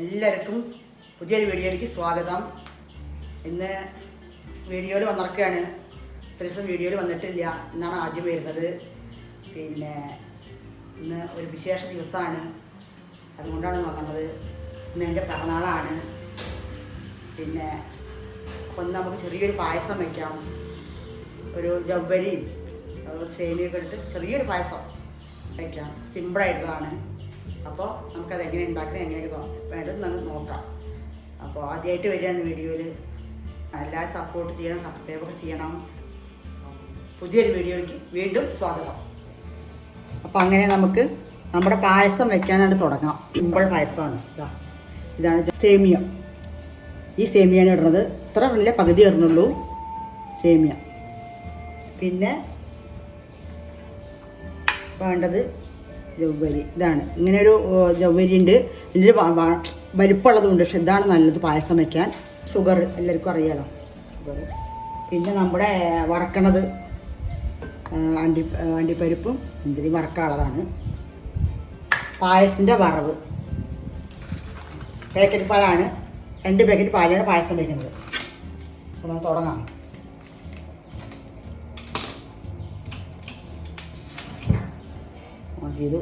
എല്ലാവർക്കും പുതിയൊരു വീഡിയോയിലേക്ക് സ്വാഗതം. ഇന്ന് വീഡിയോയിൽ വന്നിറക്കുകയാണ്. ഇത്ര ദിവസം വീഡിയോയിൽ വന്നിട്ടില്ല, ഇന്നാണ് ആദ്യം വരുന്നത്. പിന്നെ ഇന്ന് ഒരു വിശേഷ ദിവസമാണ്, അതുകൊണ്ടാണ് വന്നത്. ഇന്ന് എൻ്റെ പിറന്നാളാണ്. പിന്നെ ഒന്ന് നമുക്ക് ചെറിയൊരു പായസം വയ്ക്കാം. ഒരു ജവ്വരിയും സേമിയൊക്കെ എടുത്ത് ചെറിയൊരു പായസം വയ്ക്കാം. സിമ്പിളായിട്ടുള്ളതാണ്. അപ്പോൾ നമുക്കത് എങ്ങനെ ഉണ്ടാക്കണം, എങ്ങനെയൊക്കെ വേണ്ടത് നമുക്ക് നോക്കാം. അപ്പോൾ ആദ്യമായിട്ട് വരികയാണ് വീഡിയോയിൽ. എല്ലാവരും സപ്പോർട്ട് ചെയ്യണം, സബ്സ്ക്രൈബൊക്കെ ചെയ്യണം. പുതിയൊരു വീഡിയോയിലേക്ക് വീണ്ടും സ്വാഗതം. അപ്പോൾ അങ്ങനെ നമുക്ക് നമ്മുടെ പായസം വയ്ക്കാനായിട്ട് തുടങ്ങാം. സിമ്പിൾ പായസമാണ്. ഇതാണ് സേമിയ. ഈ സേമിയാണ് ഇടുന്നത്. ഇത്ര വലിയ പകുതി ഇടുന്നുള്ളൂ സേമിയ. പിന്നെ വേണ്ടത് ജവ്വരി. ഇതാണ്, ഇങ്ങനെ ഒരു ജവ്വരി ഉണ്ട്. ഇതിൻ്റെ വലിപ്പമുള്ളതുണ്ട്, പക്ഷെ ഇതാണ് നല്ലത് പായസം വയ്ക്കാൻ. ഷുഗർ എല്ലാവർക്കും അറിയാലോ, ഷുഗർ. പിന്നെ നമ്മുടെ വറക്കണത് അണ്ടിപ്പരിപ്പും മുന്തിരി വറക്കാനുള്ളതാണ്. പായസത്തിൻ്റെ വറവ് പാക്കറ്റ് പാലാണ്. 2 പാക്കറ്റ് പാലാണ് പായസം വയ്ക്കുന്നത്. അപ്പോൾ നമുക്ക് തുടങ്ങാം. ചെയ്തു.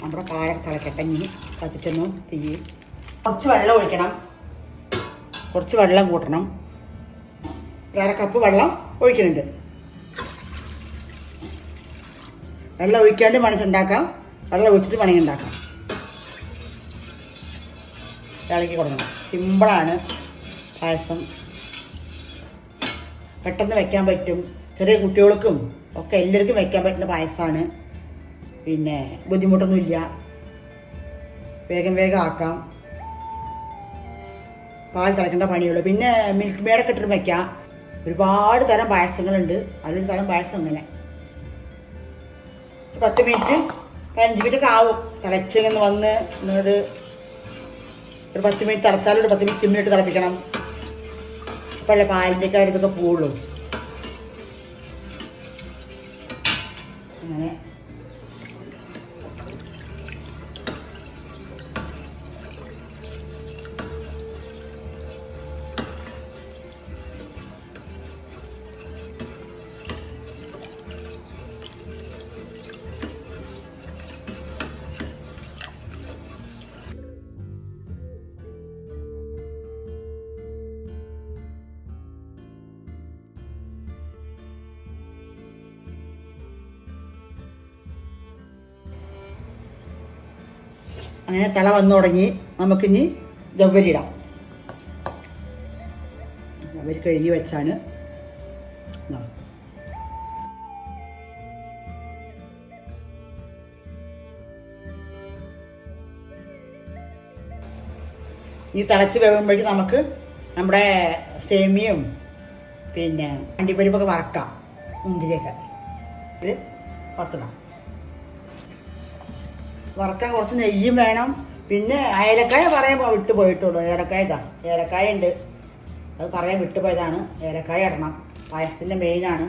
നമ്മുടെ പാലൊക്കെ തിളക്കട്ടഞ്ഞി കത്തിച്ചെന്നു തീ. കുറച്ച് വെള്ളം ഒഴിക്കണം, കുറച്ച് വെള്ളം കൂട്ടണം. 1/2 കപ്പ് വെള്ളം ഒഴിക്കുന്നുണ്ട്. വെള്ളം ഒഴിക്കാണ്ട് മണിച്ചുണ്ടാക്കാം, വെള്ളം ഒഴിച്ചിട്ട് പണിക്ക് ഉണ്ടാക്കാം. ഇളക്കി കൊടുക്കണം. സിമ്പിളാണ് പായസം, പെട്ടെന്ന് വെക്കാൻ പറ്റും. ചെറിയ കുട്ടികൾക്കും ഒക്കെ എല്ലാവർക്കും വെക്കാൻ പറ്റുന്ന പായസമാണ്. പിന്നെ ബുദ്ധിമുട്ടൊന്നുമില്ല, വേഗം ആക്കാം. പാൽ തിളക്കേണ്ട പണിയുള്ളൂ. പിന്നെ മിൽക്ക് മേഡൊക്കെ ഇട്ടിട്ട് വയ്ക്കാം. ഒരുപാട് തരം പായസങ്ങളുണ്ട്. അതിലൊരു തരം പായസം അങ്ങനെ 10 മിനിറ്റ് 15 മിനിറ്റ് ഒക്കെ ആവും തിളച്ചിങ്ങനെ വന്ന്. എന്നോട് ഒരു 10 മിനിറ്റ് തിളച്ചാലും ഒരു 10 മിനിറ്റ് സിമ്മിലിട്ട് തിളപ്പിക്കണം. അപ്പോഴല്ലേ പാലിൻ്റെ ഒക്കെ ഇതൊക്കെ പോവുള്ളൂ. അങ്ങനെ അങ്ങനെ തിള വന്നു തുടങ്ങി. നമുക്കിനി ജവ്വരി ഇടാം. ജവ്വരി കഴുകി വെച്ചാണ്. ഈ തിളച്ച് വേകുമ്പോഴേക്കും നമുക്ക് നമ്മുടെ സേമിയയും പിന്നെ അണ്ടിപ്പരിപ്പൊക്കെ വറക്കാം. മുന്തിരിയൊക്കെ ഇത് വറുത്തിടാം. വറക്കാൻ കുറച്ച് നെയ്യും വേണം. പിന്നെ ഏലക്കായ പറയാൻ വിട്ടു പോയിട്ടുള്ളൂ. ഏലക്കായ ഉണ്ട്, അത് പറയാൻ വിട്ടുപോയതാണ്. ഏലക്കായ ഇടണം, പായസത്തിൻ്റെ മെയിനാണ്.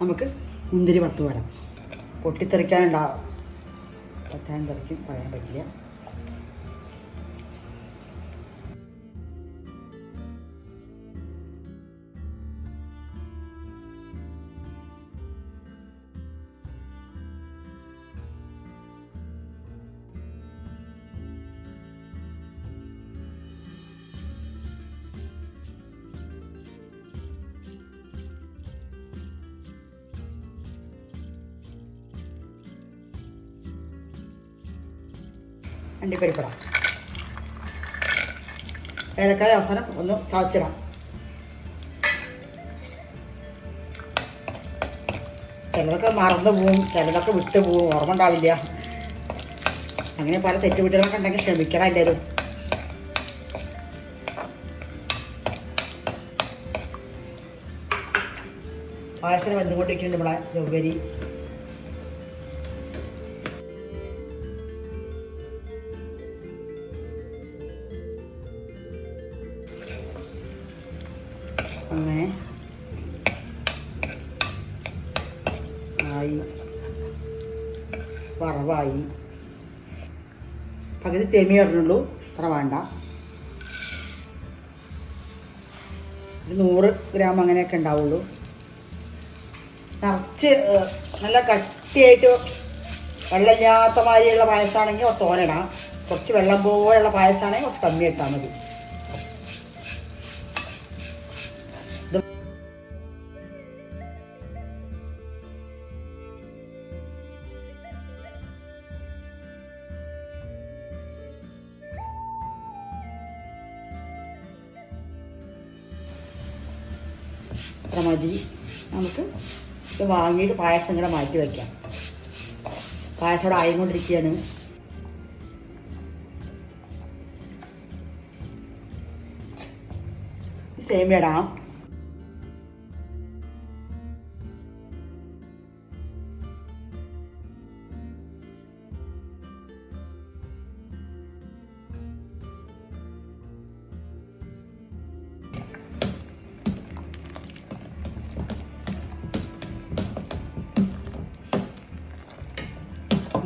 നമുക്ക് മുന്തിരി വറുത്ത് വരാം. പൊട്ടിത്തെറിക്കാനുണ്ടാവും, പച്ചാൻ തെറിക്കും, പറയാൻ പറ്റില്ല. അണ്ടിപ്പരിപ്പിടാം. ഏലക്കായ അവസാനം ഒന്ന് ചതച്ചിടാം. ചിലതൊക്കെ മറന്നു പോവും, ചിലതൊക്കെ വിട്ടു പോവും, ഓർമ്മ ഉണ്ടാവില്ല. അങ്ങനെ പല തെറ്റുകുട്ടികളൊക്കെ ഉണ്ടെങ്കിൽ ക്ഷമിക്കണം എല്ലാവരും. പായസം വന്നുകൊണ്ടിരിക്കുന്നുണ്ട് നമ്മളെ ജൗവരി. അങ്ങനെ ആയി, വറവായി. പകുതി സേമിയ ഇടുന്നുള്ളൂ, അത്ര വേണ്ട. 100 ഗ്രാം അങ്ങനെയൊക്കെ ഉണ്ടാവുള്ളൂ. നിറച്ച് നല്ല കട്ടിയായിട്ട് വെള്ളമില്ലാത്ത മാതിരിയുള്ള പായസമാണെങ്കിൽ തോനയിടാം. കുറച്ച് വെള്ളം പോലെയുള്ള പായസമാണെങ്കിൽ കുറച്ച് കമ്മി ഇട്ടാൽ മതി. അത്ര മതി. നമുക്ക് ഇത് വാങ്ങിയിട്ട് പായസം കൂടെ മാറ്റി വയ്ക്കാം. പായസം ഇവിടെ ആയിക്കൊണ്ടിരിക്കുകയാണ്. സേമിയ ഇടാം.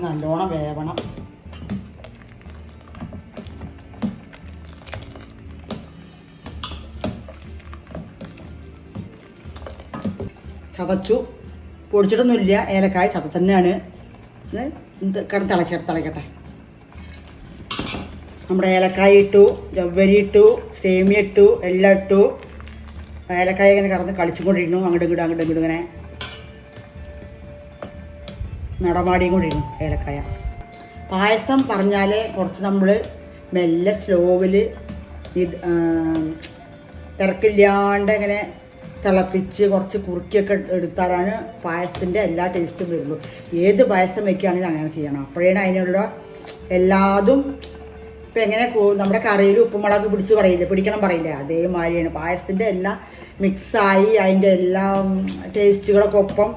നല്ലോണം വേവണം. ചതച്ചു, പൊടിച്ചിട്ടൊന്നുമില്ല. ഏലക്കായ ചതച്ച് തന്നെയാണ്. തിളക്കട്ടെ. നമ്മുടെ ഏലക്കായ ഇട്ടു, ജവ്വരി ഇട്ടു, സേമിയ ഇട്ടു, എല്ലാം ഇട്ടു. ഏലക്കായ ഇങ്ങനെ കടന്ന് കളിച്ചുകൊണ്ടിരുന്നു. അങ്ങോട്ടും ഇങ്ങോട്ടും ഇങ്ങനെ നടമാടിയും കൊണ്ടിരുന്നു ഏലക്കായ. പായസം പറഞ്ഞാൽ കുറച്ച് നമ്മൾ മെല്ലെ സ്ലോവിൽ തിരക്കില്ലാണ്ട് ഇങ്ങനെ തിളപ്പിച്ച് കുറച്ച് കുറുക്കിയൊക്കെ എടുത്താലാണ് പായസത്തിൻ്റെ എല്ലാ ടേസ്റ്റും വരുള്ളൂ. ഏത് പായസം വയ്ക്കുകയാണെങ്കിലും അങ്ങനെ ചെയ്യണം. അപ്പോഴേ അതിനുള്ള എല്ലാതും ഇപ്പം എങ്ങനെ നമ്മുടെ കറിയിൽ ഉപ്പുമുളക് പിടിക്കണം പറയില്ലേ, അതേമാതിരിയാണ് പായസത്തിൻ്റെ എല്ലാം മിക്സായി അതിൻ്റെ എല്ലാ ടേസ്റ്റുകളൊക്കെ ഒപ്പം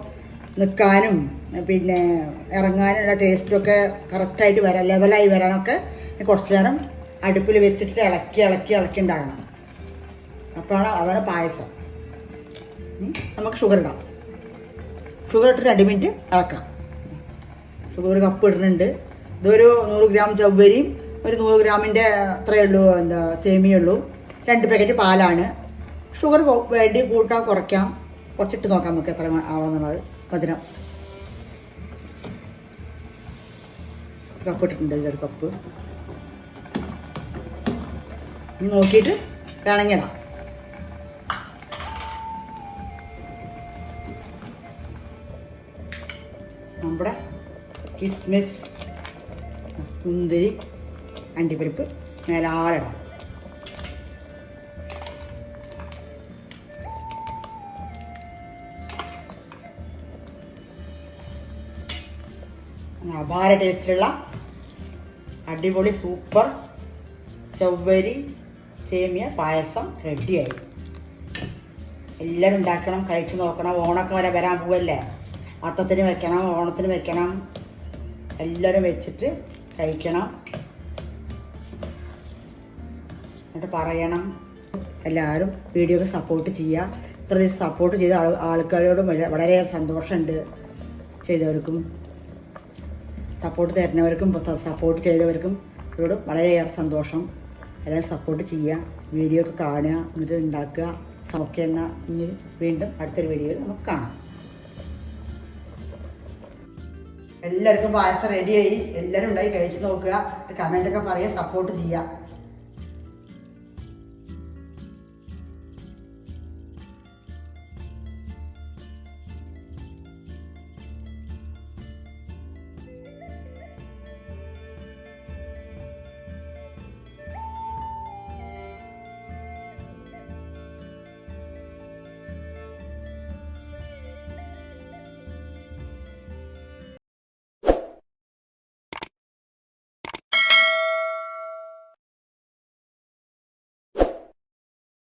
നിൽക്കാനും പിന്നെ ഇറങ്ങാനുള്ള ടേസ്റ്റൊക്കെ കറക്റ്റായിട്ട് വരാൻ, ലെവലായി വരാനൊക്കെ കുറച്ച് നേരം അടുപ്പിൽ വെച്ചിട്ട് ഇളക്കി ഉണ്ടാകണം. അപ്പോഴാണ് അതാണ് പായസം. നമുക്ക് ഷുഗർ ഇടാം. ഷുഗർ ഇട്ടിട്ട് 2 മിനിറ്റ് ഇളക്കാം. ഷുഗർ 1 കപ്പ് ഇടുന്നുണ്ട്. ഇതൊരു 100 ഗ്രാം ചവ്വരിയും ഒരു 100 ഗ്രാമിൻ്റെ അത്രയേ ഉള്ളൂ, സേമിയ ഉള്ളൂ. 2 പാക്കറ്റ് പാലാണ്. ഷുഗർ വേണ്ടി കൂട്ടാൻ കുറയ്ക്കാം. കുറച്ചിട്ട് നോക്കാം നമുക്ക് എത്ര ആവണമെന്നുള്ളത്. മധുരം കപ്പ് ഇട്ടിട്ടുണ്ട്. 1 കപ്പ് നോക്കിയിട്ട് വേണമെങ്കിൽ ഇടാം. നമ്മുടെ കിസ്മിസ്, മുന്തിരി, അണ്ടിപ്പരിപ്പ് മേലാലിടാം. അപാര ടേസ്റ്റിലുള്ള അടിപൊളി സൂപ്പർ ചവ്വരി സേമിയ പായസം റെഡിയായി. എല്ലാവരും ഉണ്ടാക്കണം, കഴിച്ച് നോക്കണം. ഓണമൊക്കെ വരാൻ പോവല്ലേ, അത്തത്തിന് വെക്കണം, ഓണത്തിന് വെക്കണം. എല്ലാവരും വെച്ചിട്ട് കഴിക്കണം, എന്നിട്ട് പറയണം. എല്ലാവരും വീഡിയോക്ക് സപ്പോർട്ട് ചെയ്യുക. ഇത്ര ദിവസം സപ്പോർട്ട് ചെയ്ത ആൾക്കാരോടും വളരെ സന്തോഷമുണ്ട്. ചെയ്തവർക്കും സപ്പോർട്ട് തരുന്നവർക്കും സപ്പോർട്ട് ചെയ്തവർക്കും ഇവരോട് വളരെയേറെ സന്തോഷം. എല്ലാവരും സപ്പോർട്ട് ചെയ്യുക, വീഡിയോ ഒക്കെ കാണുക, എന്നിട്ട് ഉണ്ടാക്കുക. ഓക്കെ, എന്നാൽ ഇനി വീണ്ടും അടുത്തൊരു വീഡിയോയിൽ നമുക്ക് കാണാം. എല്ലാവർക്കും പായസം റെഡിയായി. എല്ലാവരും ഉണ്ടായി കഴിച്ച് നോക്കുക. കമൻറ്റൊക്കെ പറയുക, സപ്പോർട്ട് ചെയ്യുക.